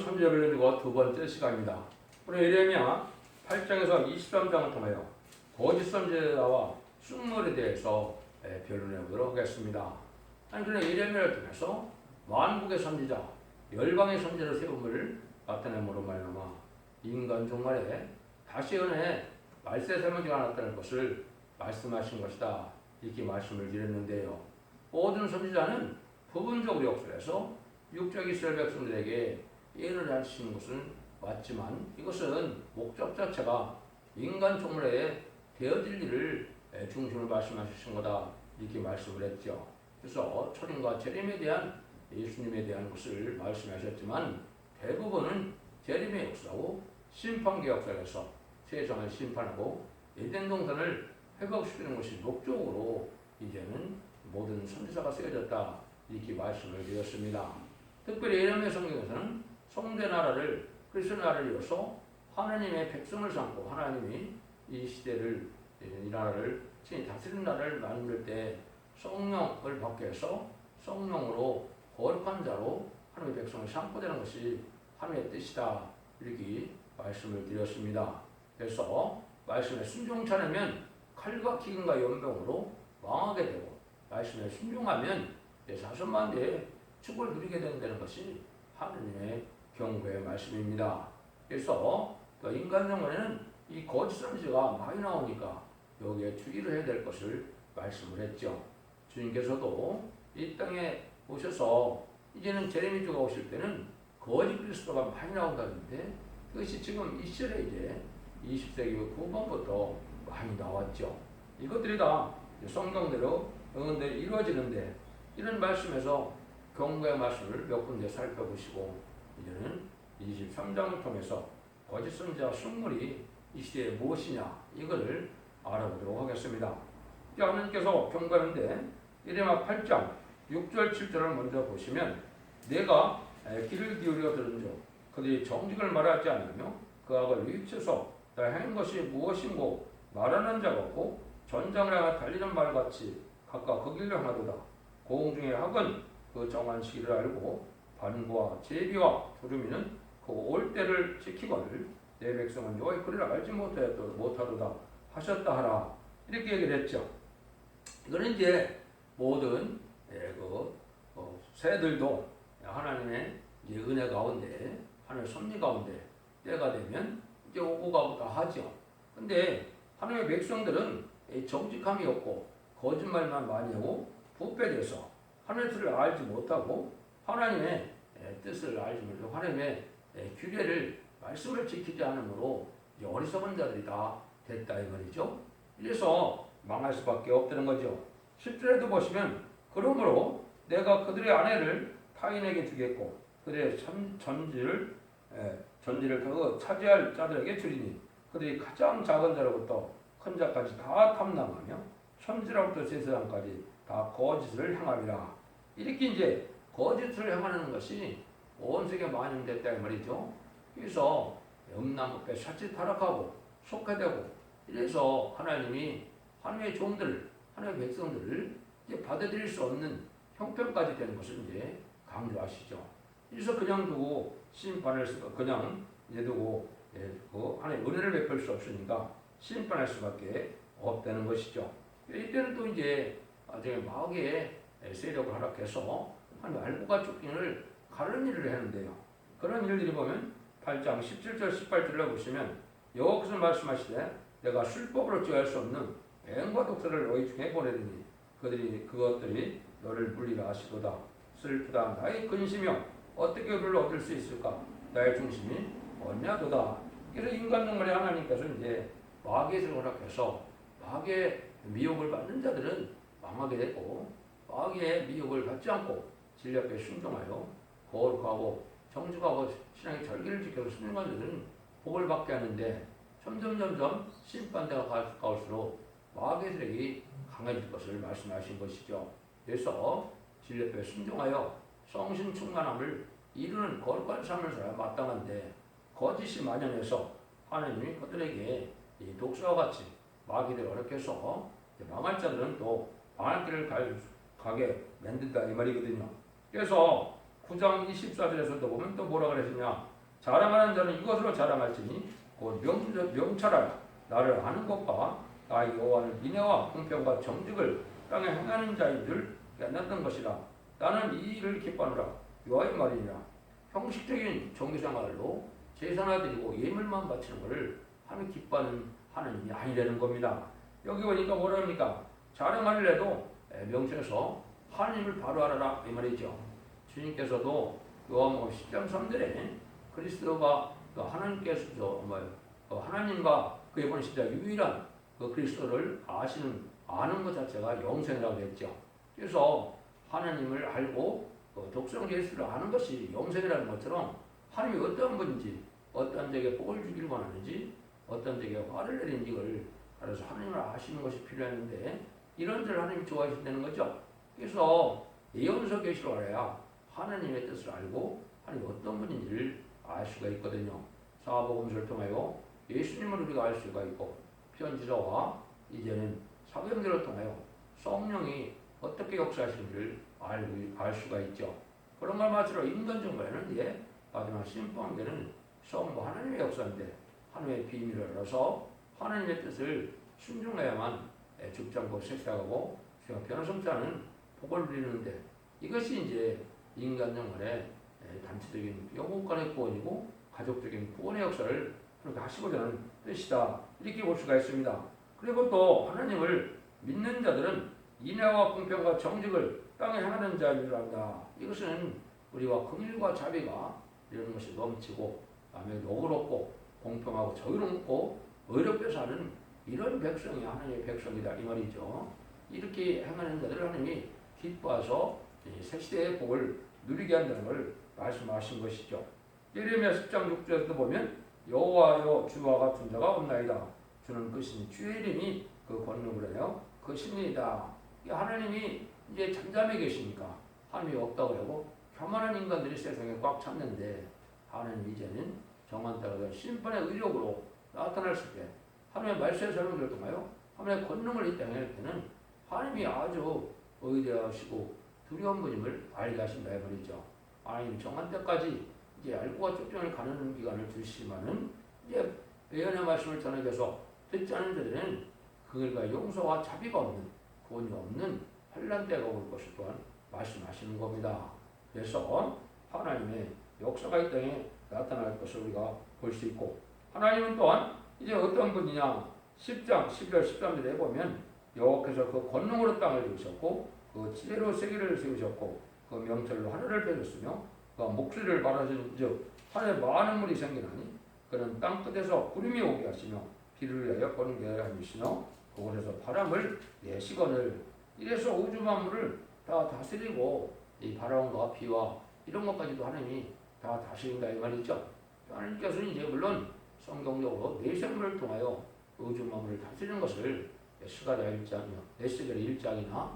선지자를 가지고 두 번째 시간입니다. 오늘 예레미야 8장에서 23장을 통하여 거짓 선지자와 쑥물에 대해서 변론해 보도록 하겠습니다. 한편에 예레미야를 통해서 만국의 선지자, 열방의 선지자를 세움을 나타냄으로 말미암아 인간 종말에 다시 은혜의 말세 설명지가 나타날 것을 말씀하신 것이다. 이렇게 말씀을 드렸는데요. 모든 선지자는 부분적으로 역설해서 육적 이스라엘 백성들에게 예언을 하시는 것은 맞지만 이것은 목적 자체가 인간 종말에 되어질 일을 중심으로 말씀하신 거다. 이렇게 말씀을 했죠. 그래서 초림과 재림에 대한 예수님에 대한 것을 말씀하셨지만 대부분은 재림의 역사고 심판의 역사에서 세상을 심판하고 에덴 동산을 회복시키는 것이 목적으로 이제는 모든 선지자가 쓰여졌다. 이렇게 말씀을 드렸습니다. 특별히 예레미야 성경에서는 성대 나라를 그리스도 나라를 이어서 하나님의 백성을 삼고 하나님이 이 시대를 이 나라를 친히 다스리는 나라를 만들 때 성령을 받게 해서 성령으로 거룩한 자로 하나님의 백성을 삼고 되는 것이 하나님의 뜻이다. 이렇게 말씀을 드렸습니다. 그래서 말씀에 순종치 않으면 칼과 기근과 연병으로 망하게 되고 말씀에 순종하면 자손만대의 축을 누리게 된다는 것이 하느님의 경고의 말씀입니다. 그래서 인간 영혼에는 이 거짓 선지자가 많이 나오니까 여기에 주의를 해야 될 것을 말씀을 했죠. 주님께서도 이 땅에 오셔서 이제는 제레미 주가 오실 때는 거짓 그리스도가 많이 나온다는데 그것이 지금 이 시절에 이제 20세기 후반부터 많이 나왔죠. 이것들이 다 성경대로 응원대로 이루어지는데 이런 말씀에서 경고의 말씀을 몇 군데 살펴보시고 이제는 23장을 통해서 거짓 선지자 쑥물이 이 시대에 무엇이냐 이거를 알아보도록 하겠습니다. 하나님께서 경고하는데 예레미야 8장 6절 7절을 먼저 보시면 내가 귀를 기울여 들은즉 그들이 정직을 말하지 않으며 그 악을 위쳐서 다 행한 것이 무엇인고 말하는 자가 없고 전장을 향해 달리는 말같이 각각 그 길로 향하도다. 공중의 학은 그 정한 시기를 알고 반구와 제비와 두루미는 그 올 때를 지키거늘 내 백성은 여호와의 거리를 알지 못하도다 하셨다 하라. 이렇게 얘기를 했죠. 이거는 이제 모든 새들도 하나님의 이제 은혜 가운데 하나님의 섭리 가운데 때가 되면 이제 오고 가고 다 하죠. 근데 하나님의 백성들은 정직함이 없고 거짓말만 많이 하고 부패돼서 하나님의 뜻을 알지 못하고 하나님의 뜻을 알지 못하고 하나님의 규례를 말씀을 지키지 않으므로 어리석은 자들이 다 됐다 이 말이죠. 그래서 망할 수밖에 없다는 거죠. 10절에도 보시면 그러므로 내가 그들의 아내를 타인에게 주겠고 그들의 전지를 차지할 자들에게 주리니 그들이 가장 작은 자로부터 큰 자까지 다 탐망하며 천지로부터 제사장까지 다 거짓을 행함이라. 이렇게 이제 거짓을 행하는 것이 온 세계에 만연됐다 이 말이죠. 그래서 음란법에 자칫 타락하고 속화되고 이래서 하나님이 하나님의 종들, 하나님의 백성들을 이제 받아들일 수 없는 형편까지 되는 것을 이제 강조하시죠. 그래서 그냥 두고 심판할 수 그냥 내두고 하나님의 은혜를 베풀 수 없으니까 심판할 수밖에 없다는 것이죠. 이때는 또 이제 나중에 마귀의 세력을 허락해서 하나님 알고가 쫓긴을 가르는 일을 하는데요. 그런 일들이 보면 8장 17절 18절을 보시면 여호와께서 말씀하시되 내가 술법으로 지어할 수 없는 뱀과 독사를 너희 중에 보내리니 그것들이 너를 물리라 하시도다. 슬프다 나의 근심이여 어떻게 그를 얻을 수 있을까? 나의 중심이 언냐도다. 그래서 인간 영혼의 하나님께서 이제 마귀의 세력을 허락해서 마귀의 미혹을 받는 자들은 망하게 되고 마귀의 미혹을 받지 않고 진리 앞에 순종하여 거룩하고 정직하고 신앙의 절기를 지켜서 순종한 자들은 복을 받게 하는데 점점 심판대가 가까울수록 마귀의 세력이 강해질 것을 말씀하신 것이죠. 그래서 진리 앞에 순종하여 성신 충만함을 이루는 거룩한 삶을 살아야 마땅한데 거짓이 만연해서 하나님이 그들에게 이 독사와 같이 마귀를 어렵게해서 망할 자들은 또 망할 길을 가게 만든다 이 말이거든요. 그래서 9장 24절에서도 보면 또 뭐라 그랬느냐 자랑하는 자는 이것으로 자랑할지니 곧 명철하여 나를 아는 것과 나의 여호와는 인애와 공평과 정직을 땅에 행하는 자인 줄 깨닫는 것이라. 나는 이 일을 기뻐하노라. 여호와의 말이니라. 형식적인 정규생활로 제사나 드리고 예물만 바치는 것을 하나님 기뻐하는 하나님이 아니라는 겁니다. 여기 보니까 뭐랍니까? 자랑하려도 명철해서 하나님을 바로 알아라 이 말이죠. 주님께서도 요한복음 10장 3절에 그리스도가 하나님께서 하나님과 그의 보내신 유일한 그 그리스도를 아는 것 자체가 영생이라고 했죠. 그래서 하나님을 알고 독성 예수를 아는 것이 영생이라는 것처럼 하나님이 어떤 분인지, 어떤 자에게 복을 주길 원하는지, 어떤 자에게 화를 내리는지 이걸 알아서 하나님을 아시는 것이 필요했는데 이런 줄 하나님이 좋아하신다는 거죠. 그래서 예언서 계시로 알아야 하나님의 뜻을 알고 하나님이 어떤 분인지를 알 수가 있거든요. 사복음서를 통하여 예수님을 우리가 알 수가 있고 편지서와 이제는 사도행전을 통하여 성령이 어떻게 역사하시는지를 알 수가 있죠. 그런 말 마치로 인간 정말은 마지막 심판되는 성부 하나님의 역사인데 하나님의 비밀을 알아서 하나님의 뜻을 순종해야만 죽지 않고 색색하고 변화성치 않은 복을 누리는데 이것이 이제 인간 정말의 단체적인 영혼간의 구원이고 가족적인 구원의 역사를 그렇게 하시고자 하는 뜻이다. 이렇게 볼 수가 있습니다. 그리고 또 하나님을 믿는 자들은 인애와 공평과 정직을 땅에 행하는 자인 줄 안다. 이것은 우리와 긍휼과 자비가 이런 것이 넘치고 다음에 너그럽고 공평하고 정의롭고 의롭게 사는 이런 백성이 하나님의 백성이다 이 말이죠. 이렇게 행하는 자들을 하나님이 기뻐해서 새 시대의 복을 누리게 한다는 걸 말씀하신 것이죠. 예레미야 10장 6절에도 보면 여호와여 주와 같은 자가 없나이다. 주는 그 신 주의 이름이 그 권능을 하여 그 신이다. 하나님이 이제 잠잠해 계시니까 하나님이 없다고 하고 교만한 인간들이 세상에 꽉 찼는데 하나님 이제는 정한 따라서 심판의 의력으로 나타났을 때 하나님의 말씀의 설명을 통하여 하나님의 권능을 이 땅에 할 때는 하나님이 아주 의대하시고 두려운 분임을 알게 하신다 이 말이죠. 하나님 정한 때까지 이제 알고와 쫓겨날 가는 기간을 주시지만은 이제 예언의 말씀을 전해줘서 듣지 않은 자들은 그들과 용서와 자비가 없는 구원이 없는 환난 때가 올 것을 또한 말씀하시는 겁니다. 그래서 하나님의 역사가 이 땅에 나타날 것을 우리가 볼 수 있고 하나님은 또한 이제 어떤 분이냐 10장 12절 13절에 보면 여호와께서 그 권능으로 땅을 지으셨고 그 지혜로 세계를 세우셨고 그 명철로 하늘을 펴셨으며 그 목소리를 말하신 즉 하늘에 많은 물이 생기나니 그는 땅 끝에서 구름이 오게 하시며 비를 위하여 번개 하시며 그곳에서 바람을 내시거늘 이래서 우주 만물을 다 다스리고 이 바람과 비와 이런 것까지도 하나님이 다 다스린다 이 말이죠. 하나님께서는 이제 물론 성경적으로 내생물을 통하여 우주 만물을 다스리는 것을 스가랴 1장이나 에스겔 1장이나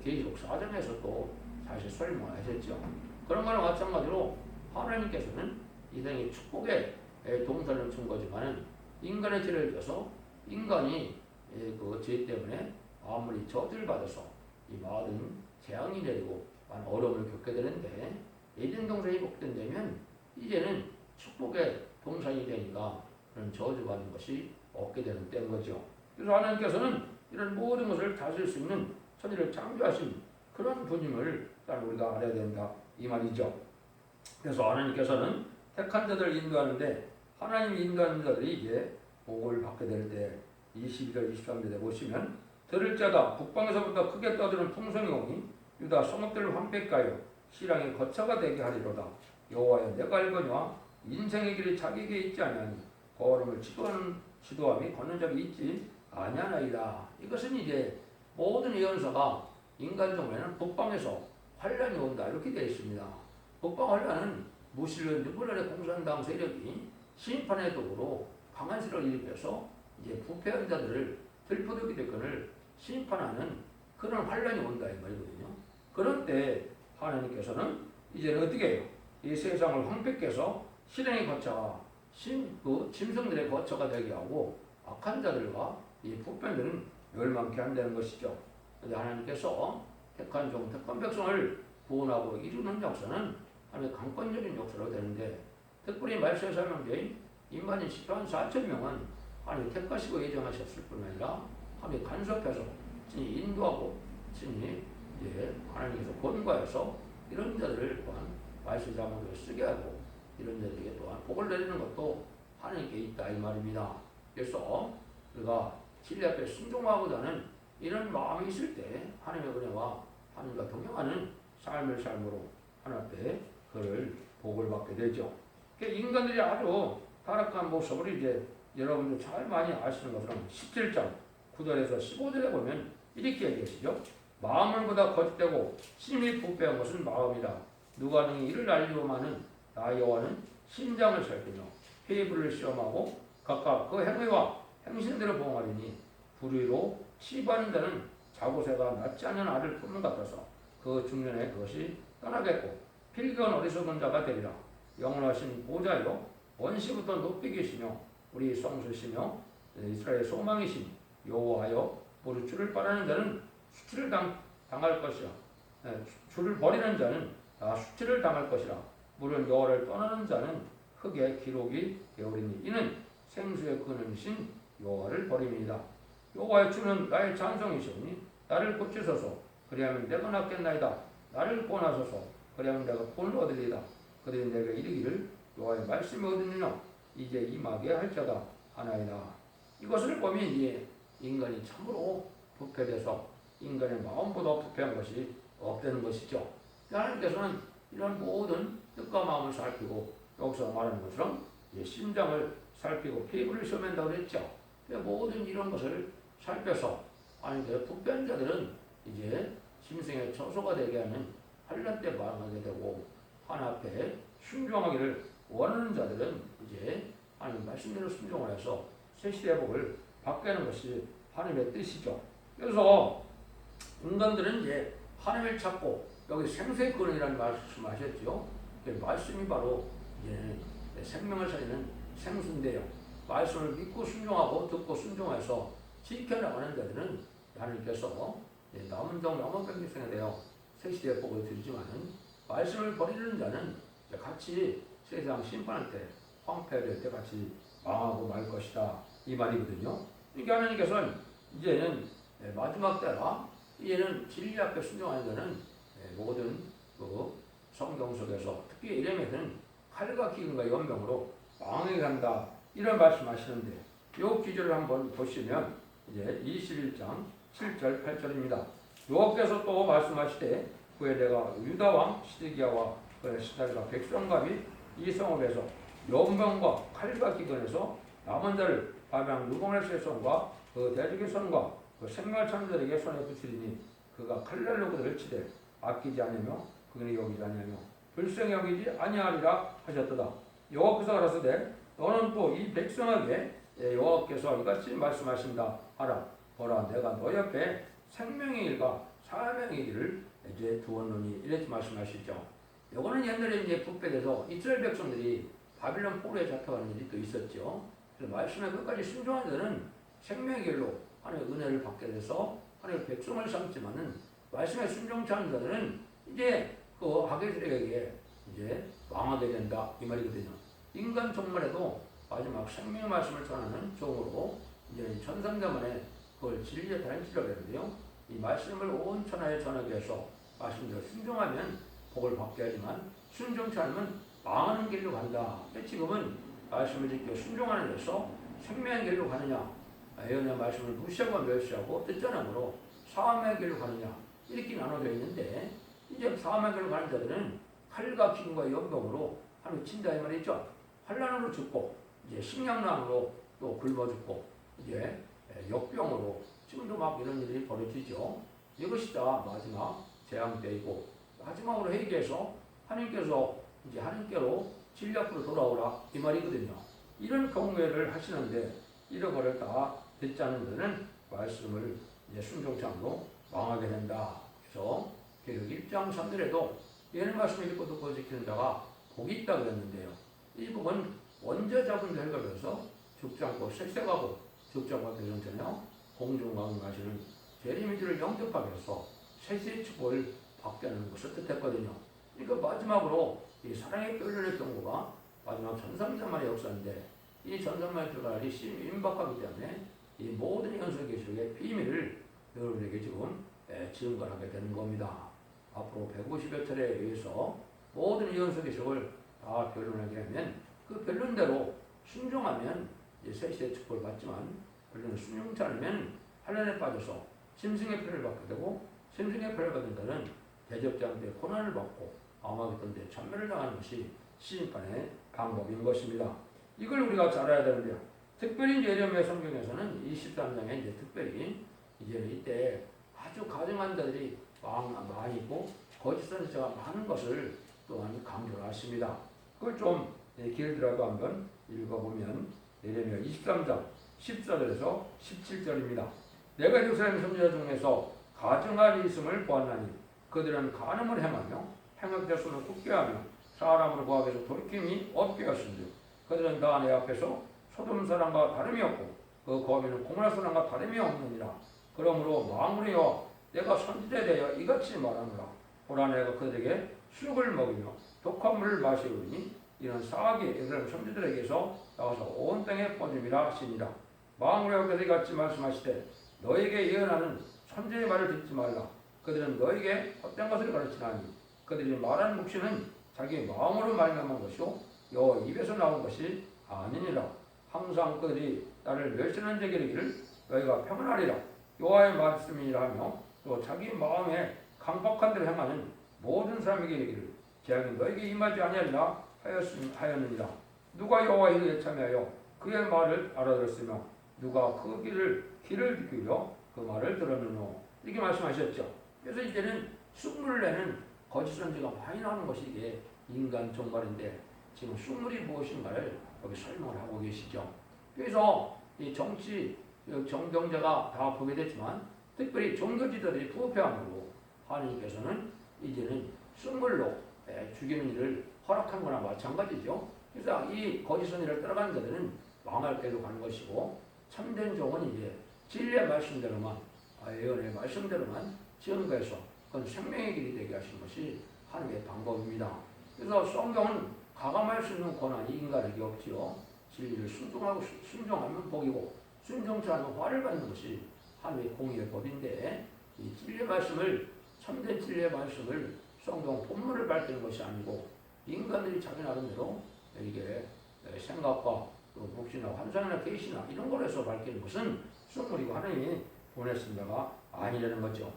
계시록 4장에서도 사실 설명하셨죠. 그런 거랑 마찬가지로 하나님께서는 이 땅에 축복의 동산을 준 거지만 인간의 죄를 져서 인간이 그 죄 때문에 아무리 저주를 받아서 이 많은 재앙이 내리고 많은 어려움을 겪게 되는데 에덴 동산이 복된다면 이제는 축복의 동산이 되니까 그런 저주받는 것이 없게 되는 때인 거죠. 그래서 하나님께서는 이런 모든 것을 다스릴 수 있는 천지를 창조하신 그런 분임을 우리가 알아야 된다 이 말이죠. 그래서 하나님께서는 택한 자들을 인도하는데 하나님이 인도하는 자들이 이제 복을 받게 될 때 22절 23절에 보시면 들을 자다 북방에서부터 크게 떠드는 풍성이 오니 유다 성읍들을 황폐하여 시랑이 거처가 되게 하리로다. 여호와여 내가 알거니와 인생의 길이 자기에게 있지 아니하니 걸음을 지도함이 걷는 적이 있지 아니하나이다. 이것은 이제 모든 예언서가 인간적으로는 북방에서 환란이 온다 이렇게 되어 있습니다. 북방 환란은 무신론 느블란의 공산당 세력이 심판의 도구로 강한 세력을 일으켜서 이제 부패한 자들을 들포되게 되건을 심판하는 그런 환란이 온다 이 말이거든요. 그런 때 하나님께서는 이제는 어떻게 해요? 이 세상을 황폐케 해서 실행의 거처가 짐승들의 거처가 되게 하고 악한 자들과 이 부패들은 멸망케 한다는 것이죠. 그런데 하나님께서 택한 백성을 구원하고 이루는 역사는 하나님의 강권적인 역사로 되는데 특별히 말씀에 설명된 인간인 10만 4천 명은 하나님이 택하시고 예정하셨을 뿐 아니라 하나님이 간섭해서 친히 인도하고 친히 하나님께서 권고해서 이런 자들을 또한 말씀 자문을 쓰게 하고 이런 자들에게 또한 복을 내리는 것도 하나님께 있다 이 말입니다. 그래서 우리가 진리 앞에 순종하고자 하는 이런 마음이 있을 때 하나님의 은혜와 하나님과 동행하는 삶을 삶으로 하나님 앞에 그를 복을 받게 되죠. 인간들이 아주 타락한 모습을 이제 여러분들 잘 많이 아시는 것처럼 17장 9절에서 15절에 보면 이렇게 얘기하시죠. 마음을 보다 거짓되고 심히 부패한 것은 마음이다. 누가 능히 이를 알리오마는 나 여호와는 심장을 살피며 회의부를 시험하고 각각 그 행위와 행신대로 보응하리니 불의로 치부하는 자는 자고새가 낫지 않은 알을 품는 것 같아서 그 중년에 그것이 떠나겠고 필경 어리석은 자가 되리라. 영원하신 보좌여 원시부터 높이 계시며 우리 성수시며 이스라엘 소망이신 여호와여 무릇 주를 바라는 자는 수치를 당할 것이라. 주를 버리는 자는 다 수치를 당할 것이라. 물은 여호와를 떠나는 자는 흙에 기록이 되오리니 이는 생수의 근원이신 여호와를 버림이다. 여호와의 주는 나의 찬송이시오니 나를 고치소서. 그리하면 내가 낫겠나이다. 나를 구원하소서. 그리하면 내가 본을 얻으리이다. 그들이 내게 이르기를 여호와의 말씀이 얻으니라. 이제 임하게 할 자가 하나이다. 이것을 보면 이제 인간이 참으로 부패돼서 인간의 마음보다 부패한 것이 없다는 것이죠. 하나님께서는 이런 모든 뜻과 마음을 살피고 여기서 말하는 것처럼 심장을 살피고 피부를 시험한다고 그랬죠. 모든 이런 것을 살펴서 하나님께서 부패한 자들은 이제 심성의 처소가 되게 하는 환난 때 망하게 되고 하나님 앞에 순종하기를 원하는 자들은 이제 하나님 말씀대로 순종을 해서 새 시대의 복을 받게 하는 것이 하나님의 뜻이죠. 그래서 인간들은 이제 하나님을 찾고 여기 생수의 근원이라는 말씀하셨죠. 말씀이 바로 이제 생명을 살리는 생수인데요. 말씀을 믿고 순종하고 듣고 순종해서 지켜나가는 자들은 하나님께서 남은 종 남은 백성에 대하여 새 시대의 복을 드리지만은 말씀을 버리는 자는 같이 세상 심판할 때 황폐될 때 같이 망하고 말 것이다 이 말이거든요. 그러니까 하나님께서는 이제는 마지막 때라 이제는 진리 앞에 순종하는 자는 모든 그 성경 속에서 특히 예레미야는 칼과 기근과 연병으로 망하게 간다 이런 말씀하시는데 이 기절을 한번 보시면 이제 21장 7절 8절입니다. 여호와께서 또 말씀하시되 그에 내가 유다 왕 시드기야와 그의 시달과 백성과 및 이 성읍에서 연병과 칼과 기근에서 남은 자를 바벨론 누보네스의 손과 그 대적의 손과 그 생명을 찾는 자에게 손에 붙이리니 그가 칼날로 그들을 치되 아끼지 아니하며 그들이 여기지 아니하며 불쌍히 여기지 아니하리라 하셨도다. 여호와께서 가라사대 너는 또 이 백성에게 여호와께서 이같이 말씀하신다 하라. 보라 내가 너 옆에 생명의 일과 사명의 길을 이제 두었노니 이렇게 말씀하시죠. 요거는 옛날에 이제 부패돼서 이스라엘 백성들이 바빌론 포로에 잡혀가는 일이 또 있었죠. 그래서 말씀에 끝까지 순종한 자는 생명의 길로 하나님의 은혜를 받게 돼서 하나님의 백성을 삼지만은 말씀에 순종치 않은 자들은 이제 그 악의들에게 이제 망하게 된다 이 말이거든요. 인간 종말에도 마지막 생명의 말씀을 전하는 종으로 이제 천상자만에 그걸 진리의 단지라고 하는데요. 이 말씀을 온 천하에 전하기 위해서 말씀대로 순종하면 복을 받게 하지만 순종치 않으면 망하는 길로 간다. 지금은 말씀을 지켜 순종하는 데서 생명의 길로 가느냐 예언의 말씀을 무시하고 멸시하고 뜻전함으로 사함의 길로 가느냐 이렇게 나눠져 있는데 이제 사함의 길로 가는 자들은 칼과 기근과 연병으로 하나님 친다 이 말이죠. 환난으로 죽고 이제 식량난으로 또 굶어 죽고 이제 역병으로 지금도 막 이런 일이 벌어지죠. 이것이 다 마지막 재앙 때이고 마지막으로 회개해서 하나님께서 이제 하나님께로 진리 앞으로 돌아오라 이 말이거든요. 이런 경외를 하시는데 이런 거를 다 듣지 않는 데는 말씀을 이제 순종치 않고 망하게 된다. 그래서 계속 1장 3절에도 얘는 말씀을 읽고 듣고 지키는 자가 복이 있다 그랬는데요. 이 복은 원죄 잡은 자를 걸려서 죽지 않고 색색하고 죽지 않고 대전처럼 공중강하시는 재림이들을 영접하게 해서 세세의 축복을 받게 하는 것을 뜻했거든요. 그러니까 마지막으로 이 사랑의 뼈를 경고가 마지막 전삼자만의 역사인데 이 전삼만의 들어가기 임박하기 때문에 이 모든 연속계시록의 비밀을 여러분에게 지금 증거하게 되는 겁니다. 앞으로 150여 차례에 의해서 모든 연속계시록을 다 변론하게 하면 그 변론대로 순종하면 이제 새 시대의 축복을 받지만 변론을 순종치 않으면 환란에 빠져서 짐승의 표를 받게 되고 짐승의 표를 받은 자는 대적자한테 고난을 받고 아마겟돈데 참멸을 당하는 것이 심판의 방법인 것입니다. 이걸 우리가 잘 알아야 되는데요. 특별히 예레미야 성경에서는 23장에 이제 특별히 이제는 이때 아주 가증한 자들이 많이 있고 거짓 선지자가 많은 것을 또한 강조를 하십니다. 그걸 좀 길더라도 한번 읽어보면 예레미야 23장 14절에서 17절입니다. 내가 예루살렘 선지자 중에서 가증한 있음을 보았나니 그들은 간음을 행하며 행악자 손을 굳게 하며 사람을 구하게서 돌이킴이 없게 하신즉 그들은 다 내 앞에서 소돔 사람과 다름이 없고 그 거민은 고모라 사람과 다름이 없느니라. 그러므로 만군의 여호와 내가 선지자에 대하여 이같이 말하노라. 보라 내가 그들에게 쑥을 먹이며 독한 물을 마시우니 이는 사악이 예루살렘 선지자들에게서 나와서 온 땅에 퍼짐이라 하시니라. 만군의 여호와께서 이같이 말씀하시되 너에게 예언하는 선지자의 말을 듣지 말라. 그들은 너에게 헛된 것을 가르치나니 그들이 말하는 묵시는 자기 마음으로 말미암은 것이요 여호와 입에서 나온 것이 아니니라. 항상 그들이 나를 멸시하는 자에게 이르기를 너희가 평안하리라 여호와의 말씀이라 하며 또 자기 마음에 강박한 대로 행하는 모든 사람에게 이르기를 재앙이 너에게 임하지 아니하리라 하였느니라. 누가 여호와의 이르에 참여하여 그의 말을 알아들었으며 누가 그 길을 비키려 그 말을 들었느뇨. 이렇게 말씀하셨죠. 그래서 이제는 쑥물을 내는 거짓 선지가 많이 나오는 것이 이게 인간 종말인데 지금 쑥물이 무엇인가를 여기 설명을 하고 계시죠. 그래서 이 정치 정경제가 다 부패됐지만 특별히 종교지도들이 부패함으로 하나님께서는 이제는 쑥물로 죽이는 일을 허락한 거나 마찬가지죠. 그래서 이 거짓 선지를 따라가는 자들은 망할 때로 가는 것이고 참된 종은 이제 진리의 말씀대로만 예언의 말씀대로만 증거해서 그건 생명의 길이 되게 하신 것이 하나님의 방법입니다. 그래서 성경은 가감할 수 있는 권한이 인간에게 없지요. 진리를 순종하면 복이고 순종치 않으면 화를 받는 것이 하나님의 공의의 법인데 이 진리의 말씀을 참된 진리의 말씀을 성경 본문을 밝히는 것이 아니고 인간들이 자기 나름대로 이게 생각과 또 묵시나 환상이나 계시나 이런 걸 해서 밝히는 것은 쑥물이고 하나님이 보내신 자가 아니라는 거죠.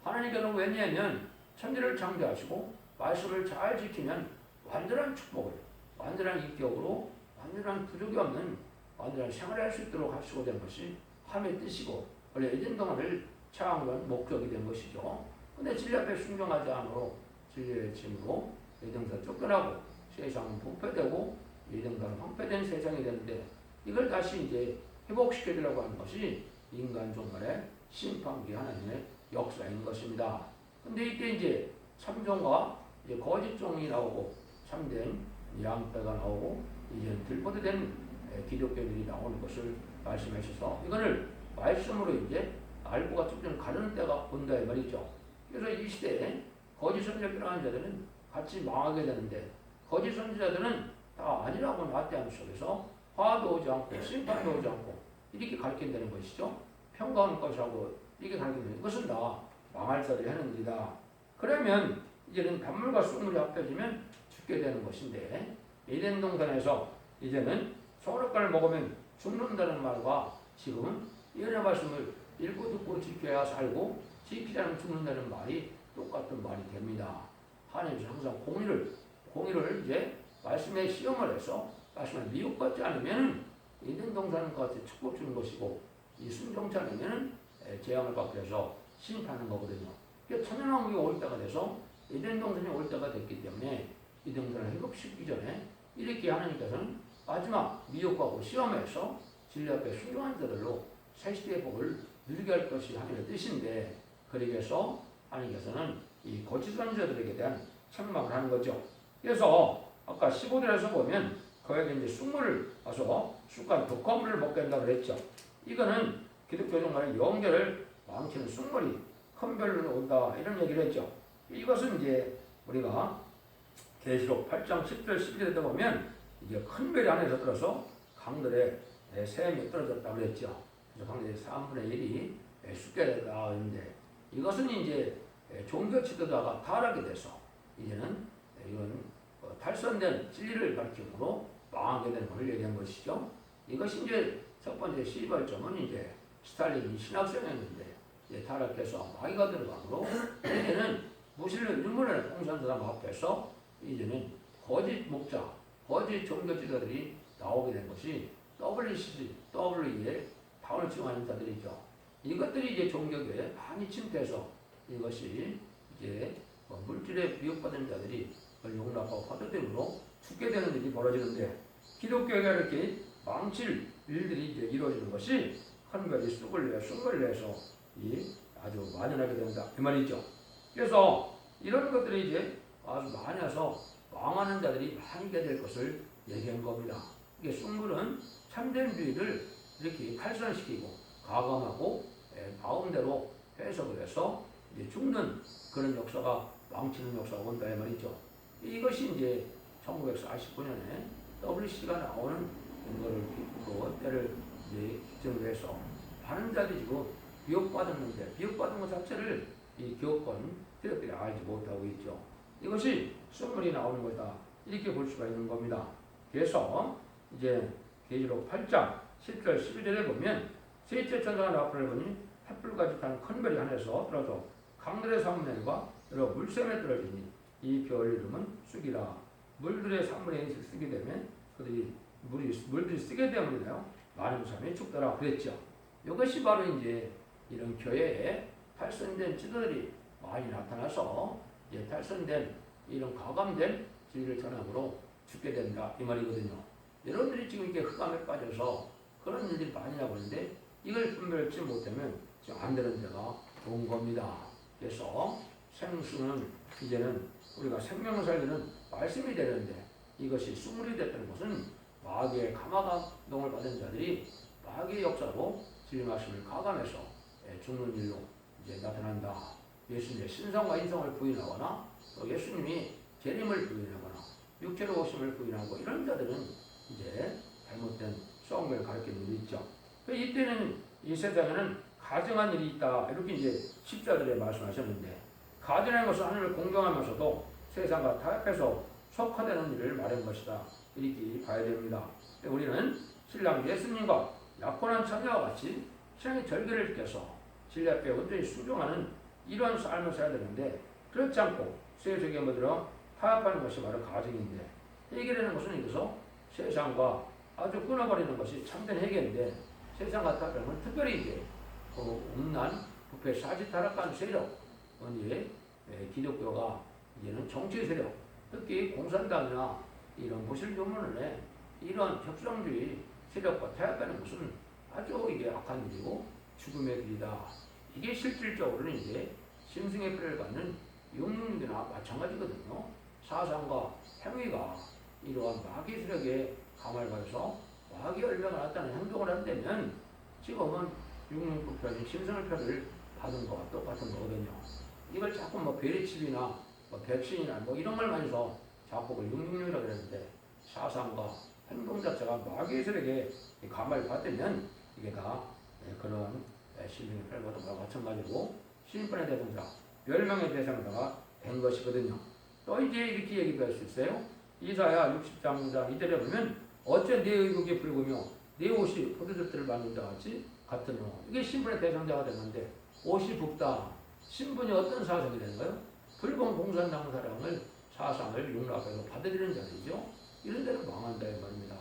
하나님께서는 왜냐하면 천지를 창조하시고 말씀을 잘 지키면 완전한 축복을 완전한 인격으로 완전한 부족이 없는 완전한 생활을 할 수 있도록 하시고 된 것이 하나님의 뜻이고 원래 에덴 동안을 창조한 목적이 된 것이죠. 근데 진리 앞에 순종하지 않으로 진리의 짐으로 에덴에서 쫓겨나고 세상은 부패되고 에덴과는 황폐된 세상이 되는데 이걸 다시 이제 회복시켜주려고 하는 것이 인간 종말의 심판기 하나님의 역사인 것입니다. 근데 이때 이제 참종과 이제 거짓 종이 나오고 참된 양떼가 나오고 이제 들보드된 기독교들이 나오는 것을 말씀하셔서 이거를 말씀으로 이제 알고가 쫓기는 가르는 때가 온다 이 말이죠. 그래서 이 시대에 거짓 선지자 필요한 자들은 같이 망하게 되는데 거짓 선지자들은 다 아니라고 나태함 속에서 화도 오지 않고 심판도 오지 않고 이렇게 가르친다는 것이죠. 평가하는 것이라고 이렇게 가르치는 이것은 다 망할 자들이 하는 일이다. 그러면 이제는 단물과 쑥물이 합해지면 죽게 되는 것인데 에덴 동산에서 이제는 선악과를 먹으면 죽는다는 말과 지금은 예언의 말씀을 읽고 듣고 지켜야 살고 지키지 않으면 죽는다는 말이 똑같은 말이 됩니다. 하나님께서 항상 공의를 이제 말씀에 시험을 해서 말씀을 미혹받지 않으면 에덴 동산과 같이 축복 주는 것이고 이 순종치 않으면 재앙을 받게 해서 심판하는 거거든요. 그러니까 천연왕국이 올 때가 돼서 에덴 동산이 올 때가 됐기 때문에 이 동산을 회복시키기 전에 이렇게 하나님께서는 마지막 미혹하고 시험해서 진리 앞에 순종한 자들로 새 시대의 복을 누리게 할 것이 하나님의 뜻인데 그러기 위해서 하나님께서는 이 거짓 선지자들에게 대한 책망을 하는 거죠. 그래서 아까 15절에서 보면 거기에 이제 쑥물을 와서 쑥과 독한 물을 먹게 한다고 그랬죠. 이거는 기독교 종말의 영계를 망치는 쑥물이 큰 별로 온다 이런 얘기를 했죠. 이것은 이제 우리가 계시록 8장 10절 11절에 보면 이게 큰 별이 안에서 들어서 강들의 셈이 떨어졌다고 그랬죠. 그래서 강들의 3분의 1이 숫게 됐다 했는데 이것은 이제 종교 지도자가 타락이 돼서 이제는 이건 탈선된 진리를 가르침으로 망하게 되는 것을 얘기한 것이죠. 이것이 이제 첫 번째 시발점은 이제 스탈린이 신학생이었는데 타락해서 마귀가 들어가므로 이제는 무신론 일본의 공산사람 앞에서 이제는 거짓 목자, 거짓 종교 지도자들이 나오게 된 것이 WCG, WE의 다운을 지원하는 자들이죠. 이것들이 이제 종교계에 많이 침투해서 이것이 이제 물질에 미혹받은 자들이 그걸 용납하고 받아들임으로 죽게 되는 일이 벌어지는데 기독교가 이렇게 망칠 일들이 이제 이루어지는 것이 한가지 쑥을 내서 이 아주 만연하게 된다 이 말이죠. 그래서 이런 것들이 이제 아주 많이 와서 망하는 자들이 많이 될 것을 얘기한 겁니다. 이게 쑥물은 참된주의를 이렇게 탈선시키고 가감하고 마음대로 해석을 해서 이제 죽는 그런 역사가 망치는 역사가 온다 이 말이죠. 이것이 이제 1949년에 WC가 나오는 거를 때를 이제 기점으로 해서 많은 자들이 지금 비욕받았는데 비욕받은 것 자체를 이 교권 세력들이 알지 못하고 있죠. 이것이 쑥물이 나오는 거다 이렇게 볼 수가 있는 겁니다. 그래서 이제 계시록 8장 10절 11절에 보면 셋째 천사가 나팔을 보니 햇불같이 탄 큰 별이 하늘에서 떨어져 강들의 3분의 1과 여러 물샘에 떨어지니 이 별 이름은 쑥이라. 물들의 3분의 1을 쓰게 되면 그들이 물들이 쓰게 되면요 많은 사람이 죽더라 그랬죠. 이것이 바로 이제 이런 교회에 탈선된 지도들이 많이 나타나서 이제 탈선된 이런 가감된 진리를 전함으로 죽게 된다 이 말이거든요. 여러분들이 지금 이렇게 흑암에 빠져서 그런 일들이 많이 나고 있는데 이걸 분별하지 못하면 지금 안 되는 데가 온 겁니다. 그래서 생수는 이제는 우리가 생명을 살리는 말씀이 되는데 이것이 쑥물이 됐다는 것은 마귀의 감화감동을 받은 자들이 마귀의 역사로 진리 말씀을 가감해서 죽는 일로 이제 나타난다. 예수님의 신성과 인성을 부인하거나 또 예수님이 재림을 부인하거나 육체로 오심을 부인하고 이런 자들은 이제 잘못된 썩음을 가르치는 일이 있죠. 이때는 이 세상에는 가증한 일이 있다 이렇게 이제 십자들에 말씀하셨는데 가증한 것은 하늘을 공경하면서도 세상과 타협해서 속화되는 일을 말한 것이다 이렇게 봐야 됩니다. 우리는 신랑 예수님과 약혼한 처녀와 같이 신앙의 절개를 껴서 진리 앞에 온전히 순종하는 이러한 삶을 살아야 되는데 그렇지 않고 세속의 모드로 타협하는 것이 바로 가정인데 해결하는 것은 여기서 세상과 아주 끊어버리는 것이 참된 해결인데 세상과 타협하면 특별히 이제 그 음란, 부패, 사지 타락한 세력 이제 기독교가 이제는 정치 세력 특히 공산당이나 이런 무슬교문에 이런 협상주의 세력과 타협하는 것은 아주 이게 악한 일이고 죽음의 길이다. 이게 실질적으로는 이제 심승의 피를 받는 육육이나 마찬가지거든요. 사상과 행위가 이러한 마귀 세력에 감을 받아서 마귀 열매가 났다는 행동을 한다면 지금은 육육부편인 심승의 피를 받은 것과 똑같은 거거든요. 이걸 자꾸 베리칩이나 백신이나 이런 걸 많이서 자꾸 육육육이라고 그랬는데 사상과 행동 자체가 마귀 세력에 감을 받으면 이게 다 그런 심승의 피를 받은 것과 마찬가지고 심판의 대상자, 멸망의 대상자가 된 것이거든요. 또 이제 이렇게 얘기도 할 수 있어요. 이사야 60장 2절에 보면 어째 내 의복이 붉으며 내 옷이 포도즙들을 받는 자 같으며 이게 신분의 대상자가 되는데 옷이 붉다. 신분이 어떤 사상이 되는 거예요? 붉은 공산당 사상을 용납해서 받아들이는 자들이죠. 이런 데는 망한다 이 말입니다.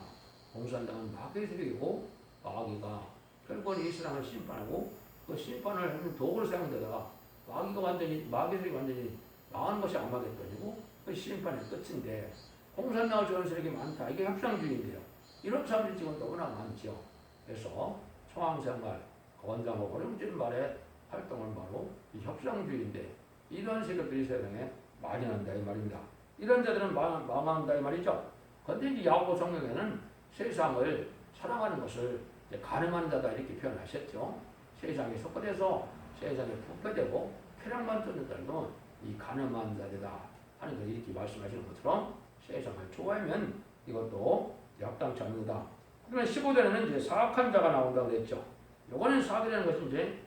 공산당은 마귀의 세력이고 마귀가 결국은 이 세상을 심판하고 그 심판을 하는 도구를 사용되다가 마귀의 세력이 완전히 망하는 것이 악마겠더니고 그 심판의 끝인데 공산당을 좋아하는 세력이 많다. 이게 협상주의인데요. 이런 사람들이 지금 너무나 많죠. 그래서 청황생활, 건장하고 어려움진 말의 활동은 바로 이 협상주의인데 이런 세력들이 세상에 많이 난다 이 말입니다. 이런 자들은 망한다 이 말이죠. 그런데 이 야고보 성경에는 세상을 사랑하는 것을 가늠하는 자다 이렇게 표현하셨죠. 세상에 속화돼서 세상에 부패되고 쾌락만 쫓는 자들도 이 가늠한 자들이다 하는 걸 이렇게 말씀하시는 것처럼 세상을 좋아하면 이것도 합당치 않는다. 그러면 15절에는 이제 사악한 자가 나온다고 그랬죠. 요거는 사악이라는 것이 이제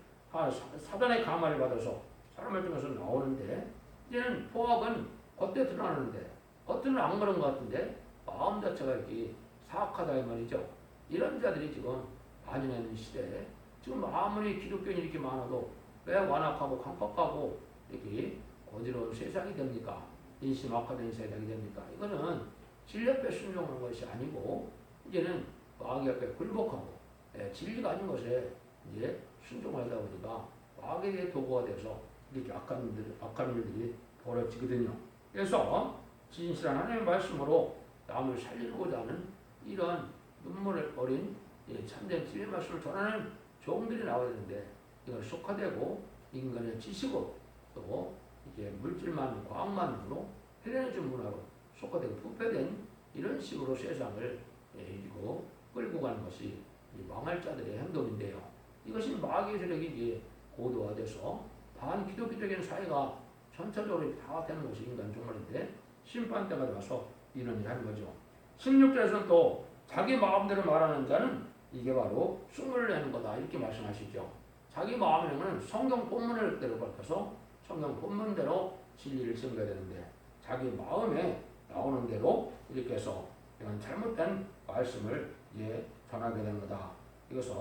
사단의 감화를 받아서 사람을 통해서 나오는데, 이제는 포악은 겉에 드러나는데 겉은 안 그런 것 같은데 마음 자체가 이렇게 사악하다 이 말이죠. 이런 자들이 지금 반영하는 시대에 지금 아무리 기독교인이 이렇게 많아도 왜 완악하고 강팍하고 이렇게 고지러운 세상이 됩니까? 인심 악화된 세상이 됩니까? 이거는 진리 앞에 순종하는 것이 아니고 이제는 마귀 앞에 굴복하고 진리가 아닌 것에 이제 순종하다 보니까 마귀의 도구가 돼서 이렇게 악한 일들이 벌어지거든요. 그래서 진실한 하나님의 말씀으로 남을 살리고자 하는 이런 눈물 어린 참된 진리의 말씀을 전하는 종들이 나와야 되는데, 이걸 속화되고 인간의 지식으로 또 이게 물질만 과학만으로 헬레니즘 문화로 속화되고 부패된 이런 식으로 세상을 이거 끌고 가는 것이 망할 자들의 행동인데요. 이것이 마귀의 세력이 이제 고도화돼서 반기독교적인 사회가 전체적으로 파악되는 것이 인간 종말인데, 심판 때가 와서 이런 일을 하는 거죠. 16절에서는 또 자기 마음대로 말하는 자는 이게 바로 숭을 내는 거다 이렇게 말씀하시죠. 자기 마음에는 성경 본문을 대로 밝혀서 성경 본문대로 진리를 증거해야 되는데, 자기 마음에 나오는 대로 이렇게 해서 이건 잘못된 말씀을 전하게 되는 거다. 이것은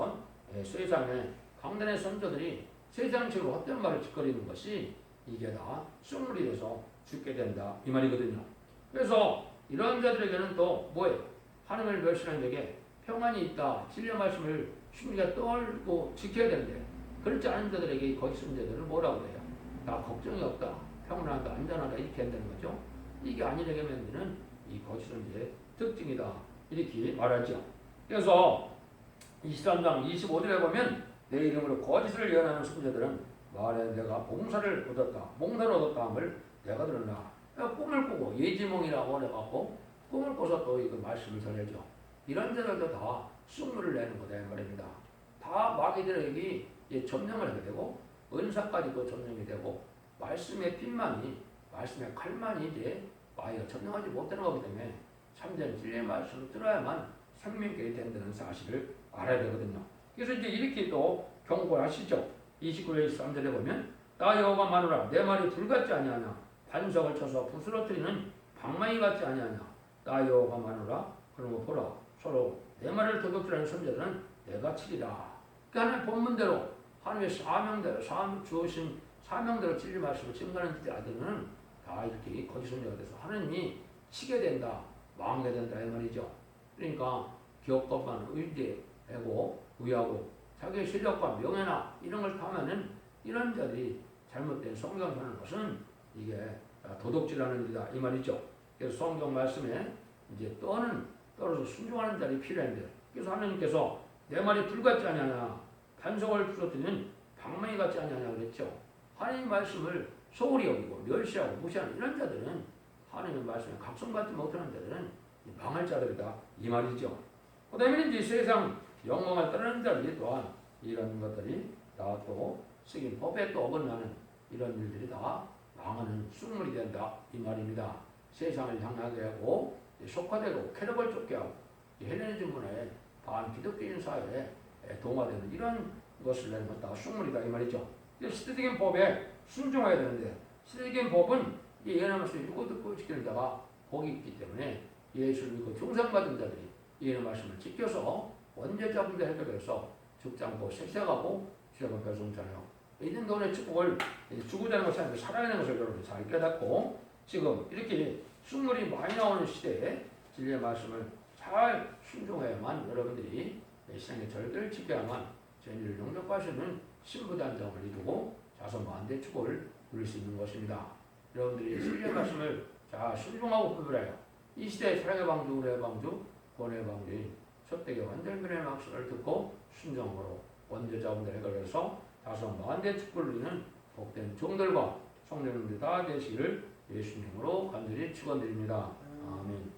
세상에 강단의 선조들이 세상식으로 헛된 말을 짓거리는 것이 이게 다 숭물이 돼서 죽게 된다 이 말이거든요. 그래서 이런 자들에게는 또 뭐예요? 하나님을 멸시하는 자에게 평안이 있다. 진리의 말씀을 순리가 떨고 지켜야 되는데, 그렇지 않은 자들에게 거기 있는 자들은 뭐라고 해요? 나 걱정이 없다. 평안하다. 안전하다. 이렇게 한다는 거죠. 이게 아니라게 만드는 이 거기 있는 자의 특징이다. 이렇게 말하죠. 그래서 23장 25절에 보면 내 이름으로 거짓을 예언하는 선지자들은 말해 내가 몽사를 얻었다. 몽사를 얻었다 함을 내가 들었나. 꿈을 꾸고 예지몽이라고 해갖고 꿈을 꿔서 또 이거 말씀을 전해죠. 이런 자들도 다 숭물을 내는 거다 이 말입니다. 다 마귀들에게 점령을 하게 되고 은사까지도 점령이 되고 말씀의 빛만이 말씀의 칼만이 이제 마귀가 점령하지 못하는 거기 때문에 참된 진리의 말씀을 들어야만 생명계에 된다는 사실을 알아야 되거든요. 그래서 이제 이렇게 또 경고를 하시죠. 29절 23절에 보면 나 여호와 마노라 내 말이 불같지 아니하냐 반석을 쳐서 부스러뜨리는 방망이 같지 아니하냐 나 여호와 마노라 그러고 보라 서로 내 말을 도둑질하는 선자들은 내가 치리라. 그러니까 하나님 본문대로 하나님의 사명대로 주어진 사명대로 진리 말씀을 증거하는 자들은 다 이렇게 거짓 선자가 돼서 하나님이 치게 된다 망하게 된다 이 말이죠. 그러니까 기업법만 의지하고 의하고 자기의 실력과 명예나 이런 걸 탐하는 이런 자들이 잘못된 성경을 하는 것은 이게 도둑질하는 일이다 이 말이죠. 그래서 성경 말씀에 이제 떨어서 순종하는 자들이 필요한데, 그래서 하나님께서 내 말이 불같지 아니하냐 반석을 부서뜨리는 방망이 같지 아니하냐 그랬죠. 하나님 말씀을 소홀히 여기고 멸시하고 무시하는 이런 자들은 하나님의 말씀에 각성받지 못하는 자들은 망할 자들이다 이 말이죠. 그 다음에 이제 세상 영광을 따르는 자들이 또한 이런 것들이 다 또 쓰긴 법에 또 어긋나는 이런 일들이 다 망하는 숭물이 된다 이 말입니다. 세상을 향하게 하고 속화되고 쾌락을 쫓게 하고 헬레니즘 문화에 반기독교인 사회에 동화되는 이런 것을 내는 것 다 숭물이다 이 말이죠. 시대적인 법에 순종해야 되는데 시대적인 법은 예언하면서 읽고 듣고 지키는 자가 복이 있기 때문에 예수를 믿고 중상받은 자들이 예언의 말씀을 지켜서 원죄자분들 해결해서 죽지 않고 색색하고 죄악은 배송잖아요. 있는 돈의 축복을 주고자 하는 것이 아니고 살아야 하는 것을 여러분 잘 깨닫고 지금 이렇게 숭물이 많이 나오는 시대에 진리의 말씀을 잘 순종해야만 여러분들이 신앙의 절개를 지켜야만 진리를 영접하시는 신부단장을 이루고 자손 만대 축복을 누릴 수 있는 것입니다. 여러분들이 진리의 말씀을 잘 순종하고 구별하여 이 시대의 사랑의 방주, 은혜의 방주, 권의 방주인 첫대교 완전변의 말씀을 듣고 순종으로 원죄자분들 해결해서 자손 만대 축복을 누리는 복된 종들과 성령님들 다 되시기를 예수님으로 간절히 축원드립니다. 아멘.